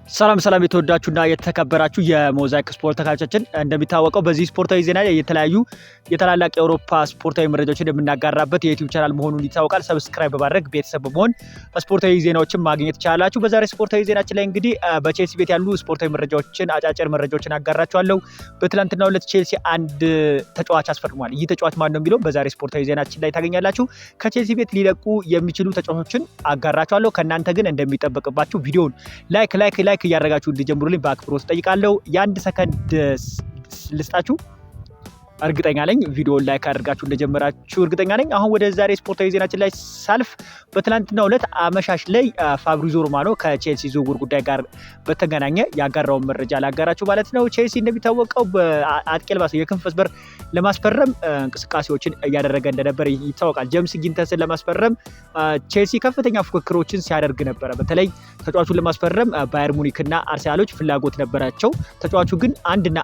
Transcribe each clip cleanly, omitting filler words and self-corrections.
ሰላም ሰላም የተወዳችሁና የተከበራችሁ የሞዛይክ ስፖርት ተከታታዮቻችን እንደሚታወቀው በዚህ ስፖርታዊ ዜና ላይ የተለያዩ የታላላቅ የአውሮፓ ስፖርታዊ መረጃዎችን የምናጋራበት የዩቲዩብ ቻናል መሆኑን ይታወቃል። ሰብስክራይብ በማድረግ ቤተሰብ በመሆን ስፖርታዊ ዜናዎችን ማግኘት ትችላላችሁ። በዛሬ ስፖርታዊ ዜናችን ላይ እንግዲህ በቼልሲ ቤት ያሉ ስፖርታዊ መረጃዎችን አጫጭር መረጃዎችን አጋራችኋለሁ። በትላንትናው ዕለት ቼልሲ አንድ ተጫዋች አስፈርሟል። ይህ ተጫዋች ማን ነው የሚለው በዛሬ ስፖርታዊ ዜናችን ላይ ታገኛላችሁ። ከቼልሲ ቤት ሊለቁ የሚችሉ ተጫዋቾችን አጋራችኋለሁ። ከእናንተ ግን እንደሚጠበቅባችሁ ቪዲዮውን ላይክ እያደረጋችሁ እንዲጀምሩልኝ በአክብሮት ጠይቃለሁ። የአንድ ሰከንድ ልስጣችሁ። እርግጠኛ ነኝ ቪዲዮውን ላይክ አድርጋችሁ እንደጀመራችሁ እርግጠኛ ነኝ። አሁን ወደ ዛሬ ስፖርታዊ ዜናችን ላይ ሳልፍ በትላንትናው ዕለት አመሻሽ ላይ ፋብሪዞ ሮማኖ ከቼልሲ ዝውውር ጉዳይ ጋር በተገናኘ ያጋራውን መረጃ ላጋራችሁ ማለት ነው። ቼልሲ እንደሚታወቀው በአጥቂ ልባስ የክንፍ መስመር ለማስፈረም እንቅስቃሴዎችን እያደረገ እንደነበር ይታወቃል። ጄምስ ጊንተስን ለማስፈረም ቼልሲ ከፍተኛ ፉክክሮችን ሲያደርግ ነበረ። በተለይ ተጫዋቹን ለማስፈረም ባየር ሙኒክ እና አርሰናሎች ፍላጎት ነበራቸው። ተጫዋቹ ግን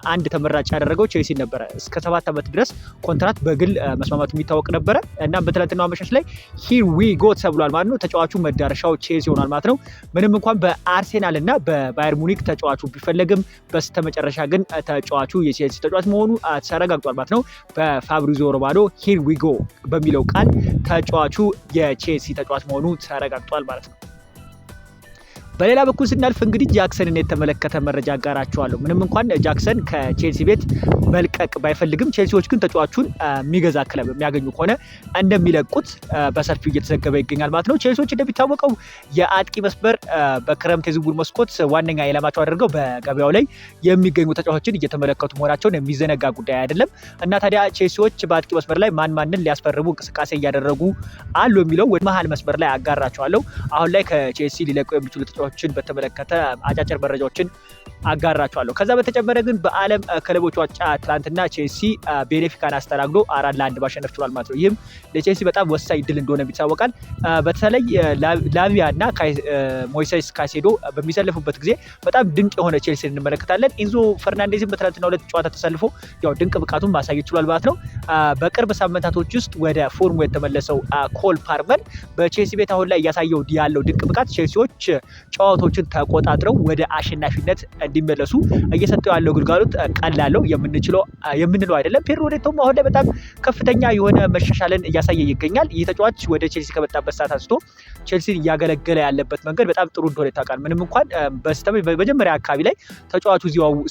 አንድ ተመራጭ ያደረገው ቼልሲ ነበረ። እስከ 7 ዓመት ድረስ ኮንትራት በግል መስማማቱ የሚታወቅ ነበረ እና በትላንትናው አመሻሽ ላይ ሂር ዊ ጎ ተብሏል ማለት ነው። ተጫዋቹ መዳረሻው ቼልሲ ሆኗል ማለት ነው። ምንም እንኳን በአርሴናል እና በባየር ሙኒክ ተጫዋቹ ቢፈለግም በስተመጨረሻ ግን ተጫዋቹ የቼልሲ ተጫዋች መሆኑ ተረጋግጧል ማለት ነው። በፋብሪዞ ሮማኖ ሂር ዊ ጎ በሚለው ቃል ተጫዋቹ የቼልሲ ተጫዋች መሆኑ ተረጋግጧል ማለት ነው። በሌላ በኩል ስናልፍ እንግዲህ ጃክሰንን የተመለከተ መረጃ አጋራችኋለሁ። ምንም እንኳን ጃክሰን ከቼልሲ ቤት መልቀቅ ባይፈልግም ቼልሲዎች ግን ተጫዋቹን የሚገዛ ክለብ የሚያገኙ ከሆነ እንደሚለቁት በሰፊው እየተዘገበ ይገኛል ማለት ነው። ቼልሲዎች እንደሚታወቀው የአጥቂ መስመር በክረምት የዝውውር መስኮት ዋነኛ ኢላማቸው አድርገው በገበያው ላይ የሚገኙ ተጫዋቾችን እየተመለከቱ መሆናቸውን የሚዘነጋ ጉዳይ አይደለም እና ታዲያ ቼልሲዎች በአጥቂ መስመር ላይ ማንን ሊያስፈርሙ እንቅስቃሴ እያደረጉ አሉ የሚለው ወደ መሀል መስመር ላይ አጋራችኋለሁ። አሁን ላይ ከቼልሲ ሊለቁ የሚችሉ ተጫዋቾችን በተመለከተ አጫጭር መረጃዎችን አጋራችኋለሁ። ከዛ በተጨመረ ግን በዓለም ክለቦች ዋንጫ ትላንትና ቼልሲ ቤኔፊካን አስተናግዶ 4-1 ማሸነፍ ችሏል ማለት ነው። ይህም ለቼልሲ በጣም ወሳኝ ድል እንደሆነ ይታወቃል። በተለይ ላቪያ እና ሞይሴስ ካይሴዶ በሚሰልፉበት ጊዜ በጣም ድንቅ የሆነ ቼልሲ እንመለከታለን። ኢንዞ ፈርናንዴዝም በትላንትናው ዕለት ጨዋታ ተሰልፎ ያው ድንቅ ብቃቱን ማሳየት ችሏል ማለት ነው። በቅርብ ሳምንታቶች ውስጥ ወደ ፎርሙ የተመለሰው ኮል ፓልመር በቼልሲ ቤት አሁን ላይ እያሳየው ያለው ድንቅ ብቃት ቼልሲዎች ጨዋታዎችን ተቆጣጥረው ወደ አሸናፊነት እንዲመለሱ እየሰጠው ያለው ግልጋሎት ቀላለው የምንለው አይደለም። ፔድሮ ኔቶም አሁን ላይ በጣም ከፍተኛ የሆነ መሻሻልን እያሳየ ይገኛል። ይህ ተጫዋች ወደ ቼልሲ ከመጣበት ሰዓት አንስቶ ቼልሲን እያገለገለ ያለበት መንገድ በጣም ጥሩ እንደሆነ ይታወቃል። ምንም እንኳን በመጀመሪያ አካባቢ ላይ ተጫዋቹ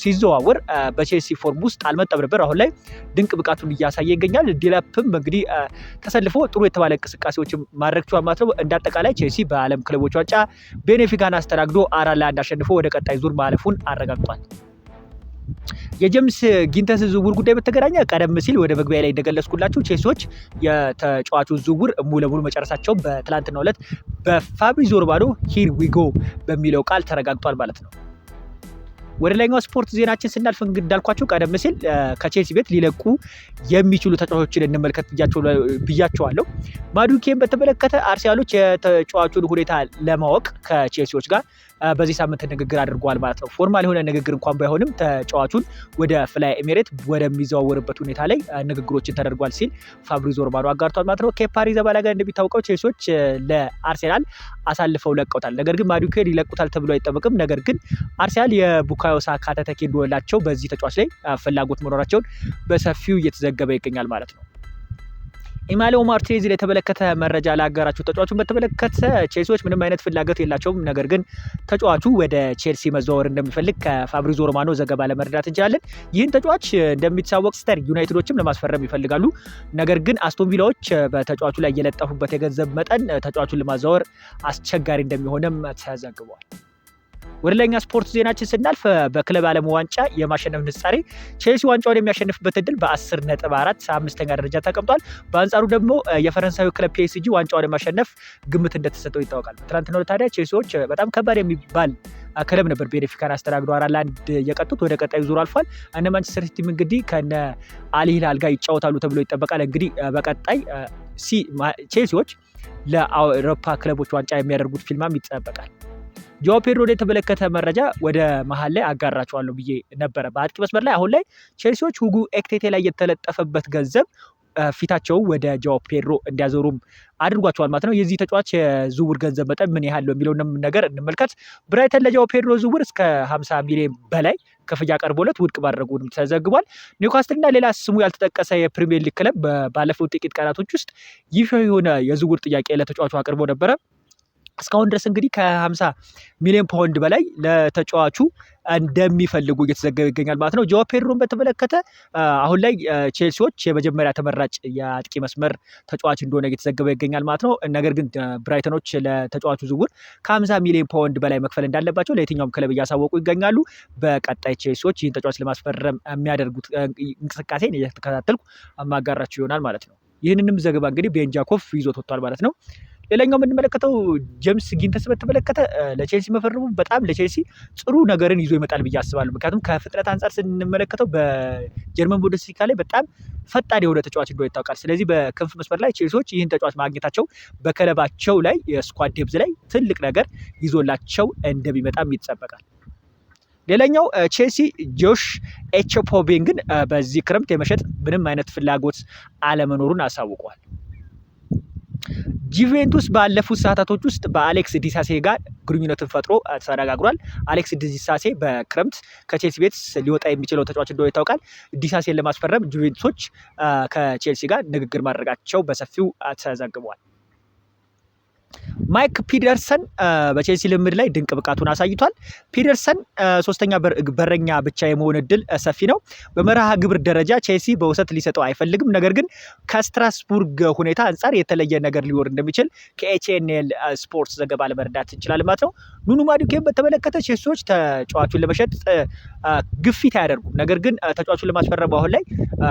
ሲዘዋወር በቼልሲ ፎርም ውስጥ አልመጣም ነበር። አሁን ላይ ድንቅ ብቃቱን እያሳየ ይገኛል። ዲላፕም እንግዲህ ተሰልፎ ጥሩ የተባለ እንቅስቃሴዎችን ማድረግ ችሏል ማለት ነው። እንዳጠቃላይ ቼልሲ በዓለም ክለቦች ዋንጫ ቤኔፊካን አስተናግዶ 4-1 አሸንፎ ወደ ቀጣይ ዙር ማለፉን አረጋግጧል። የጄምስ ጊንተስ ዝውውር ጉዳይ በተገናኘ ቀደም ሲል ወደ መግቢያ ላይ እንደገለጽኩላችሁ ቼልሲዎች የተጫዋቹን ዝውውር ሙሉ ለሙሉ መጨረሳቸውን በትላንትናው ዕለት በፋብሪዞ ሮማኖ ሂር ዊ ጎ በሚለው ቃል ተረጋግጧል ማለት ነው። ወደ ላይኛው ስፖርት ዜናችን ስናልፍ እንዳልኳችሁ ቀደም ሲል ከቼልሲ ቤት ሊለቁ የሚችሉ ተጫዋቾችን እንመልከት ብያቸዋለሁ። ማዱኬን በተመለከተ አርሰናሎች የተጫዋቹን ሁኔታ ለማወቅ ከቼልሲዎች ጋር በዚህ ሳምንት ንግግር አድርጓል ማለት ነው። ፎርማል የሆነ ንግግር እንኳን ባይሆንም ተጫዋቹን ወደ ፍላይ ኤሚሬት ወደሚዘዋወርበት ሁኔታ ላይ ንግግሮችን ተደርጓል ሲል ፋብሪዞ ሮማኖ አጋርቷል ማለት ነው። ኬፓ አሪዛባላጋ እንደሚታወቀው ቼልሲዎች ለአርሰናል አሳልፈው ለቀውታል። ነገር ግን ማዱኬን ይለቁታል ተብሎ አይጠበቅም። ነገር ግን አርሰናል የቡካዮ ሳካ ተተኪ እንደሆነላቸው በዚህ ተጫዋች ላይ ፍላጎት መኖራቸውን በሰፊው እየተዘገበ ይገኛል ማለት ነው። ኢማኑኤል ማርቲኔዝን የተመለከተ መረጃ ላጋራችሁ። ተጫዋቹን በተመለከተ ቼልሲዎች ምንም አይነት ፍላጎት የላቸውም። ነገር ግን ተጫዋቹ ወደ ቼልሲ መዘዋወር እንደሚፈልግ ከፋብሪዞ ሮማኖ ዘገባ ለመረዳት እንችላለን። ይህን ተጫዋች እንደሚታወቅ ማንቸስተር ዩናይትዶችም ለማስፈረም ይፈልጋሉ። ነገር ግን አስቶን ቪላዎች በተጫዋቹ ላይ የለጠፉበት የገንዘብ መጠን ተጫዋቹን ለማዘዋወር አስቸጋሪ እንደሚሆንም ተዘግቧል። ወደ ላይኛ ስፖርት ዜናችን ስናልፍ በክለብ ዓለም ዋንጫ የማሸነፍ ንጻሬ ቼልሲ ዋንጫውን የሚያሸንፍበት እድል በ10.4 አምስተኛ ደረጃ ተቀምጧል። በአንጻሩ ደግሞ የፈረንሳዩ ክለብ ፒኤስጂ ዋንጫውን የማሸነፍ ግምት እንደተሰጠው ይታወቃል። ትናንትና ታዲያ ቼልሲዎች በጣም ከባድ የሚባል ክለብ ነበር ቤኔፊካን አስተናግዶ 4-1 የቀጡት ወደ ቀጣዩ ዙር አልፏል። እነ ማንቸስተር ሲቲም እንግዲህ ከነ አል ሂላል ጋር ይጫወታሉ ተብሎ ይጠበቃል። እንግዲህ በቀጣይ ቼልሲዎች ለአውሮፓ ክለቦች ዋንጫ የሚያደርጉት ፊልማም ይጠበቃል። ጆዋ ፔድሮን የተመለከተ መረጃ ወደ መሀል ላይ አጋራቸዋለሁ ብዬ ነበረ። በአጥቂ መስመር ላይ አሁን ላይ ቼልሲዎች ሁጎ ኤክቲቴ ላይ የተለጠፈበት ገንዘብ ፊታቸው ወደ ጆዋ ፔድሮ እንዲያዞሩም አድርጓቸዋል ማለት ነው። የዚህ ተጫዋች የዝውውር ገንዘብ መጠን ምን ያህል ነው የሚለውንም ነገር እንመልከት። ብራይተን ለጃኦ ፔድሮ ዝውውር እስከ 50 ሚሊዮን በላይ ክፍያ ቀርቦለት ውድቅ ማድረጉንም ተዘግቧል። ኒውካስትልና ሌላ ስሙ ያልተጠቀሰ የፕሪሚየር ሊግ ክለብ ባለፉት ጥቂት ቀናቶች ውስጥ ይፋ የሆነ የዝውውር ጥያቄ ለተጫዋቹ አቅርቦ ነበረ። እስካሁን ድረስ እንግዲህ ከ50 ሚሊዮን ፓውንድ በላይ ለተጫዋቹ እንደሚፈልጉ እየተዘገበ ይገኛል ማለት ነው። ጃኦ ፔድሮን በተመለከተ አሁን ላይ ቼልሲዎች የመጀመሪያ ተመራጭ የአጥቂ መስመር ተጫዋች እንደሆነ እየተዘገበ ይገኛል ማለት ነው። ነገር ግን ብራይተኖች ለተጫዋቹ ዝውውር ከ50 ሚሊዮን ፓውንድ በላይ መክፈል እንዳለባቸው ለየትኛውም ክለብ እያሳወቁ ይገኛሉ። በቀጣይ ቼልሲዎች ይህን ተጫዋች ለማስፈረም የሚያደርጉት እንቅስቃሴን እየተከታተልኩ አማጋራችሁ ይሆናል ማለት ነው። ይህንንም ዘገባ እንግዲህ ቤን ጃኮቭ ይዞት ወጥቷል ማለት ነው። ሌላኛው የምንመለከተው ጄምስ ጊንተስ በተመለከተ ለቼልሲ መፈረሙ በጣም ለቼልሲ ጥሩ ነገርን ይዞ ይመጣል ብዬ አስባለሁ። ምክንያቱም ከፍጥነት አንጻር ስንመለከተው በጀርመን ቡንደስሊጋ ላይ በጣም ፈጣን የሆነ ተጫዋች እንደሆነ ይታወቃል። ስለዚህ በክንፍ መስመር ላይ ቼልሲዎች ይህን ተጫዋች ማግኘታቸው በክለባቸው ላይ የስኳድ ዴፕዝ ላይ ትልቅ ነገር ይዞላቸው እንደሚመጣም ይጠበቃል። ሌላኛው ቼልሲ ጆሽ ኤቼፖቤንግን በዚህ ክረምት የመሸጥ ምንም አይነት ፍላጎት አለመኖሩን አሳውቋል። ጁቬንቱስ ባለፉት ሰዓታቶች ውስጥ በአሌክስ ዲሳሴ ጋር ግንኙነትን ፈጥሮ ተነጋግሯል። አሌክስ ዲሳሴ በክረምት ከቼልሲ ቤት ሊወጣ የሚችለው ተጫዋች እንደሆነ ይታወቃል። ዲሳሴን ለማስፈረም ጁቬንቱሶች ከቼልሲ ጋር ንግግር ማድረጋቸው በሰፊው ተዘግቧል። ማይክ ፒደርሰን በቼልሲ ልምድ ላይ ድንቅ ብቃቱን አሳይቷል። ፒደርሰን ሶስተኛ በረኛ ብቻ የመሆን እድል ሰፊ ነው። በመርሃ ግብር ደረጃ ቼልሲ በውሰት ሊሰጠው አይፈልግም። ነገር ግን ከስትራስቡርግ ሁኔታ አንጻር የተለየ ነገር ሊኖር እንደሚችል ከኤችኤንኤል ስፖርት ዘገባ ለመረዳት እንችላለን ማለት ነው። ኑኑ ማዱኬን በተመለከተ ቼልሲዎች ተጫዋቹን ለመሸጥ ግፊት አያደርጉም። ነገር ግን ተጫዋቹን ለማስፈረም አሁን ላይ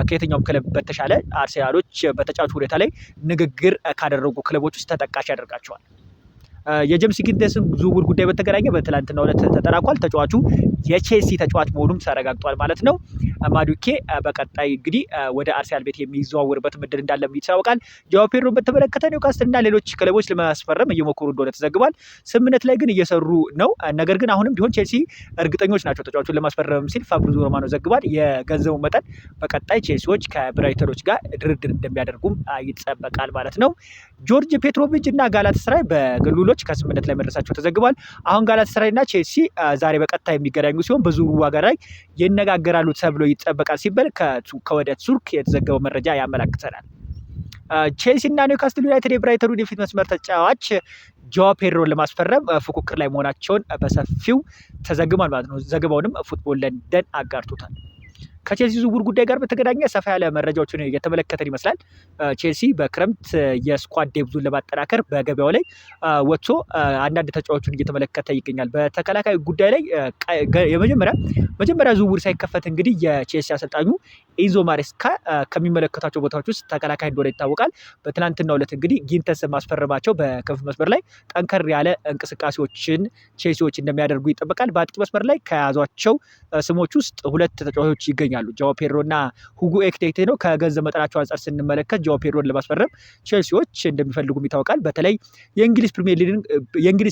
ከየትኛውም ክለብ በተሻለ አርሴናሎች በተጫዋቹ ሁኔታ ላይ ንግግር ካደረጉ ክለቦች ውስጥ ተጠቃሽ ያደርጋቸዋል። የጄምስ ጊንተስን ዝውውር ጉዳይ በተገናኘ በትላንትናው ዕለት ተጠናቋል። ተጫዋቹ የቼልሲ ተጫዋች መሆኑም ተረጋግጧል ማለት ነው። ማዱኬ በቀጣይ እንግዲህ ወደ አርሰናል ቤት የሚዘዋወርበት ምድል እንዳለም ይታወቃል። ጃኦ ፔድሮን በተመለከተ ኒውካስትልና ሌሎች ክለቦች ለማስፈረም እየሞከሩ እንደሆነ ተዘግቧል። ስምምነት ላይ ግን እየሰሩ ነው። ነገር ግን አሁንም ቢሆን ቼልሲ እርግጠኞች ናቸው ተጫዋቹን ለማስፈረም ሲል ፋብሪዞ ሮማኖ ዘግቧል። የገንዘቡ መጠን በቀጣይ ቼልሲዎች ከብራይተኖች ጋር ድርድር እንደሚያደርጉም ይጠበቃል ማለት ነው። ጆርጅ ፔትሮቪች እና ጋላታሳራይ በግሉሎች ከስምምነት ላይ መድረሳቸው ተዘግቧል። አሁን ጋላታሳራይ እና ቼልሲ ዛሬ በቀጥታ የሚገናኙ ሲሆን በዝውውሩ ዋጋ ላይ ይነጋገራሉ ተብሎ ይጠበቃል ሲባል ከወደ ቱርክ የተዘገበው መረጃ ያመላክተናል። ቼልሲ እና ኒውካስትል ዩናይትድ የብራይተኑን የፊት መስመር ተጫዋች ጃኦ ፔድሮን ለማስፈረም ፉክክር ላይ መሆናቸውን በሰፊው ተዘግቧል ማለት ነው። ዘገባውንም ፉትቦል ለንደን አጋርቶታል። ከቼልሲ ዝውውር ጉዳይ ጋር በተገናኘ ሰፋ ያለ መረጃዎችን እየተመለከተን ይመስላል። ቼልሲ በክረምት የስኳድ ዴፕዙን ለማጠናከር በገበያው ላይ ወጥቶ አንዳንድ ተጫዋቾችን እየተመለከተ ይገኛል። በተከላካይ ጉዳይ ላይ መጀመሪያ ዝውውር ሳይከፈት እንግዲህ የቼልሲ አሰልጣኙ ኢንዞ ማሬስካ ከሚመለከታቸው ቦታዎች ውስጥ ተከላካይ እንደሆነ ይታወቃል። በትናንትናው ዕለት እንግዲህ ጊንተስ ማስፈረማቸው በክንፍ መስመር ላይ ጠንከር ያለ እንቅስቃሴዎችን ቼልሲዎች እንደሚያደርጉ ይጠበቃል። በአጥቂ መስመር ላይ ከያዟቸው ስሞች ውስጥ ሁለት ተጫዋቾች ይገኛሉ። ጃኦ ፔድሮ እና ሁጎ ኤኪቲኬ ነው። ከገንዘብ መጠናቸው አንጻር ስንመለከት ጃኦ ፔድሮን ለማስፈረም ቼልሲዎች እንደሚፈልጉም ይታወቃል። በተለይ የእንግሊዝ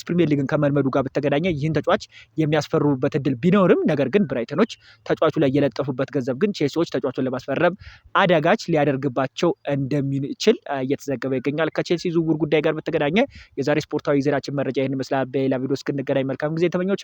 ፕሪሚየር ሊግን ከመልመዱ ጋር በተገናኘ ይህን ተጫዋች የሚያስፈርሙበት እድል ቢኖርም ነገር ግን ብራይተኖች ተጫዋቹ ላይ የለጠፉበት ገንዘብ ግን ቼልሲዎች ተጫዋቹን ለማስፈረም አዳጋች ሊያደርግባቸው እንደሚችል እየተዘገበ ይገኛል። ከቼልሲ ዝውውር ጉዳይ ጋር በተገናኘ የዛሬ ስፖርታዊ ዜናችን መረጃ ይህን ይመስላል። በሌላ ቪዲዮ እስክንገናኝ መልካም ጊዜ ተመኞች።